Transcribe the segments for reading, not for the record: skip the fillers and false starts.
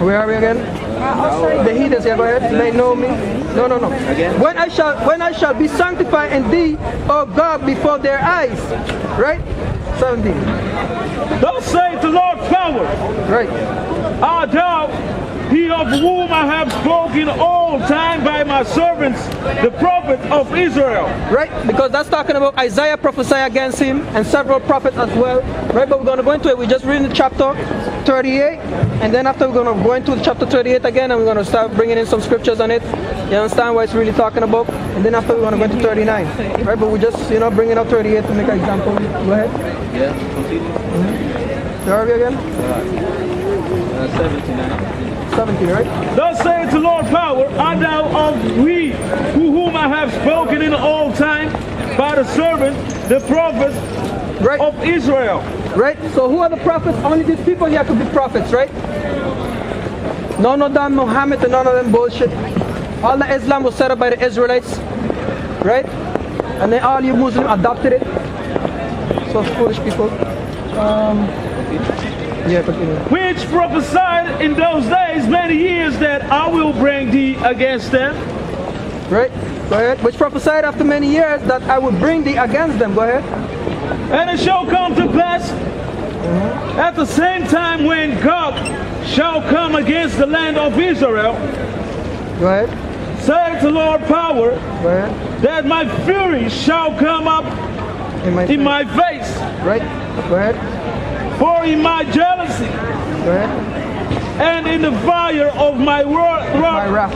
Where are we again? The heathens, yeah, go ahead. They know me. No. Again? When I shall be sanctified in thee, O God, before their eyes. Right? 17. Thus saith the Lord power. Right. Art thou he of whom I have spoken all time by my servants, the prophet of Israel. Right, because that's talking about Isaiah prophesy against him and several prophets as well. Right, but we're going to go into it. We're just reading the chapter 38, and then after we're going to go into chapter 38 again, and we're going to start bringing in some scriptures on it. You understand what it's really talking about? And then after we're going to go into 39. Right, but we're just, bringing up 38 to make an example. Go ahead. Yeah, continue. Where are we again? 79. 17, right? Thus saith the Lord power, art thou of we whom I have spoken in old time by the servant, the prophet of Israel. Right? So who are the prophets? Only these people here could be prophets, right? None of them Muhammad and none of them bullshit. All the Islam was set up by the Israelites, right? And then all you Muslims adopted it. So foolish people. Yeah, continue. Which prophesied in those days many years that I will bring thee against them. Right? Go ahead. Which prophesied after many years that I would bring thee against them. Go ahead. And it shall come to pass at the same time when God shall come against the land of Israel. Go ahead. Saith the Lord power. Go ahead. That my fury shall come up in my face. Right? Go ahead. For in my jealousy and in the fire of my wrath.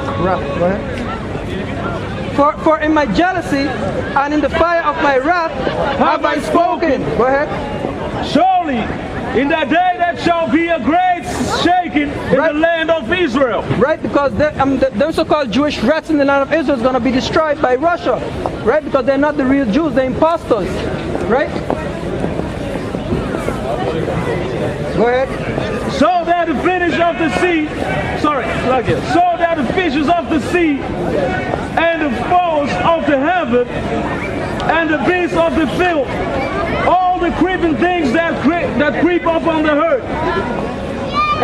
Go ahead. For in my jealousy and in the fire of my wrath have I spoken. Go ahead. Surely in that day that shall be a great shaking in the land of Israel. Right, because them so-called Jewish rats in the land of Israel is going to be destroyed by Russia. Right, because they're not the real Jews, they're imposters. Right? Go ahead. So that the fish of the sea, so that the fishes of the sea and the fowls of the heaven and the beasts of the field, all the creeping things that creep up on the earth,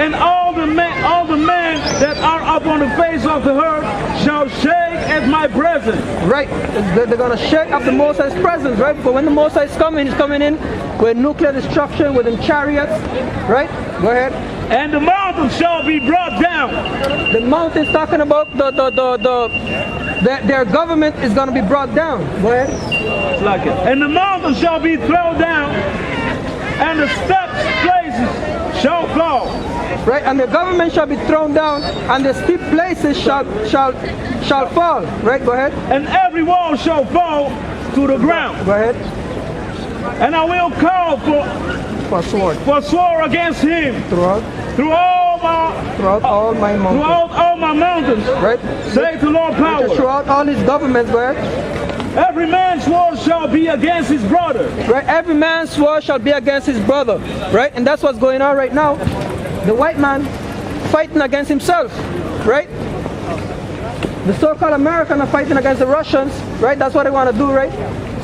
and all the men that are up on the face of the earth shall shake at my presence. Right, they're gonna shake up the Most High's presence, right? But when the Most High is coming, he's coming in with nuclear destruction, with them chariots, right? Go ahead. And the mountains shall be brought down. The mountains talking about their government is gonna be brought down. Go ahead. And the mountains shall be thrown down, and the steep places shall fall. Right, and the government shall be thrown down, and the steep places shall fall. Right, go ahead. And every wall shall fall to the ground. Go ahead. And I will call for sword against him throughout all my mountains. Right. Say the Lord power. Throughout all his governments. Go ahead. Every man's sword shall be against his brother. Right. Every man's sword shall be against his brother. Right. And that's what's going on right now. The white man fighting against himself. Right. The so-called Americans are fighting against the Russians. Right. That's what they want to do. Right.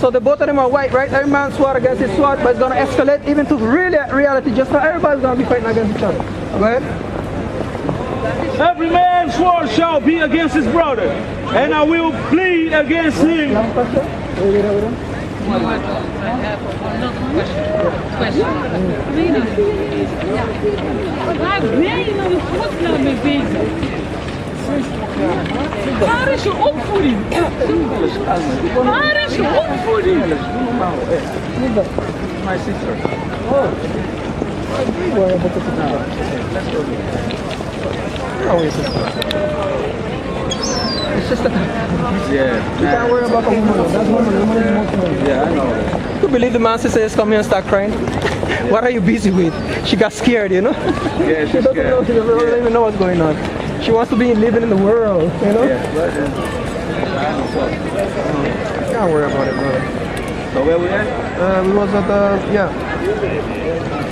So the both of them are white. Right. Every man's sword against his sword, but it's going to escalate even to reality. Just now, everybody's going to be fighting against each other. Go ahead. Every man's sword shall be against his brother, and I will plead against him. I have another question. Waar ben je nou in godsnaam mee bezig? Waar is je opvoeding? Waar is je opvoeding? My sister. Oh. It's just a... Yeah. You can't worry about a woman. That's woman. Woman is emotional. Yeah, I know. You believe the man sister is coming and start crying? Yeah. What are you busy with? She got scared, you know? Yeah, she's doesn't scared. know, she doesn't even know what's going on. She wants to be living in the world, you know? Yeah, right. Can't worry about it, brother. So where we at? We was at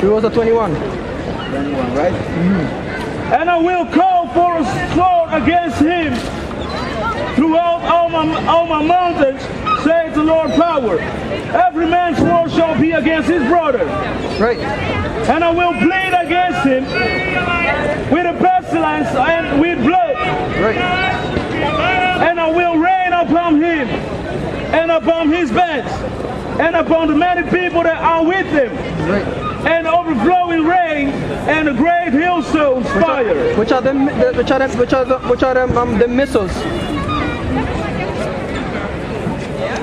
we was at 21. 21, right? And I will call for a sword against him throughout all my mountains, saith the Lord power. Every man's sword shall be against his brother. Right. And I will plead against him and upon the many people that are with him, Right. and overflowing rain, and a great hailstones fire. Which are the missiles?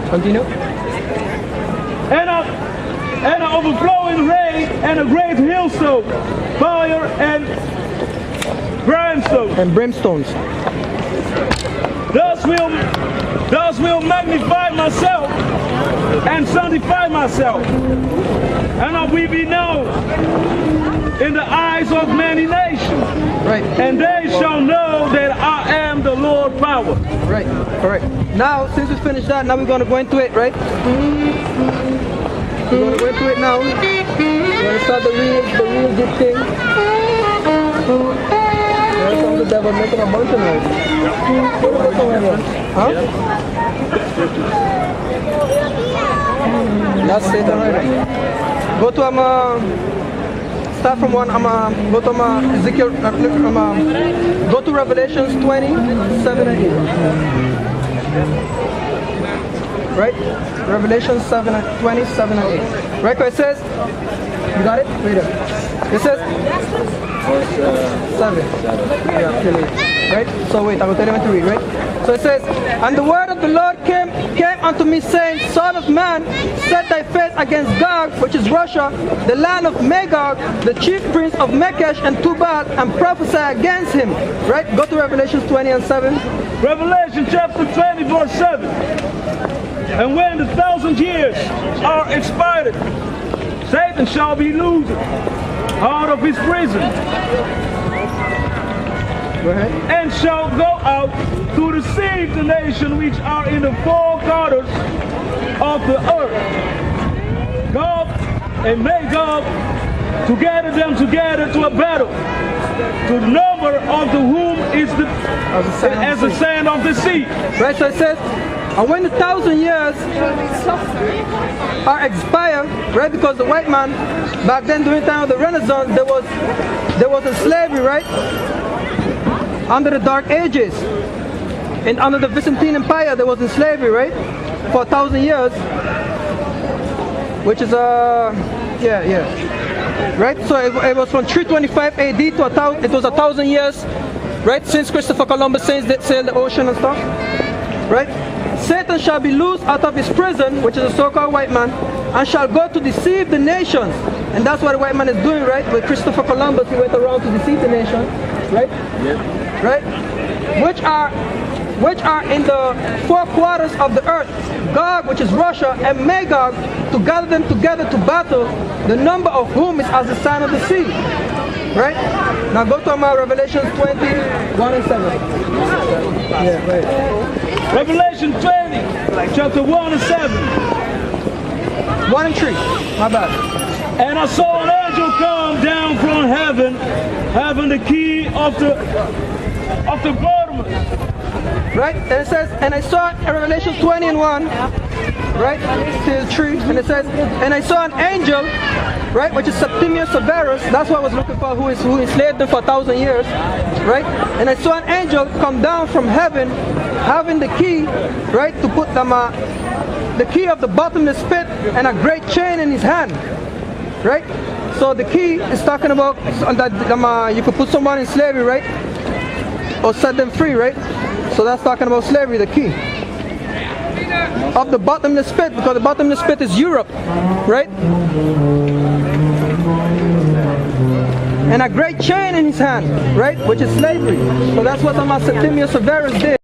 Continue. And an overflowing rain, and a great hailstone, fire, and brimstone. And brimstones. Thus will magnify myself and sanctify myself, and I will be known in the eyes of many nations. Right. And they shall know that I am the Lord power. Right. Correct. Now, since we finished that, now we're going to go into it, right? We're going to go into it now. We're going to start the real deep thing. There's some of the devil making a bunch of noise. Huh? That's it, alright. Go to start from one. Go to Ezekiel. Go to Revelations 20:7 and 8. Right? Revelation 20:7 and 8. Right? Where it says, you got it? Read it. It says 7. Yeah, right? So wait, I will tell you when to read, right? So it says, and the word of the Lord came unto me, saying, Son of man, set thy face against Gog, which is Russia, the land of Magog, the chief prince of Meshech and Tubal, and prophesy against him. Right? Go to Revelation 20:7. Revelation chapter 20 verse 7. And when the 1,000 years are expired, Satan shall be loosed out of his prison, Go ahead. and shall go out to deceive the nation which are in the four quarters of the earth, Gog and Magog, to gather them together to a battle, to the number of the whom is as the sand of the sea. Right, so it says, and when the 1,000 years are expired, right, because the white man, back then during the time of the Renaissance, there was a slavery, right, under the Dark Ages. And under the Byzantine Empire, there was in slavery, right, for 1,000 years, which is, right, so it was from 325 AD to 1,000, it was 1,000 years, right, since Christopher Columbus sailed the ocean and stuff, right? Satan shall be loosed out of his prison, which is a so-called white man, and shall go to deceive the nations. And that's what the white man is doing, right? With Christopher Columbus, he went around to deceive the nations, right? Yep. Right? Which are in the four quarters of the earth, Gog, which is Russia, and Magog, to gather them together to battle, the number of whom is as the sand of the sea. Right? Now go to Revelation 20:1-7. Yeah, right. Revelation 20, chapter 1-7. 1 and 3. My bad. And I saw an angel come down from heaven, having the key of the bottomless. Right? And it says, and I saw in Revelation 20:1, right? Till 3, and it says, and I saw an angel, right, which is Septimius Severus, that's what I was looking for, who enslaved them for 1,000 years, right? And I saw an angel come down from heaven, having the key, right, to put them, the key of the bottomless pit, and a great chain in his hand, right? So the key is talking about that you could put someone in slavery, right? Or set them free, right? So that's talking about slavery, the key of the bottomless pit, because the bottomless pit is Europe, right? And a great chain in his hand, right? Which is slavery. So that's what Septimius Severus did.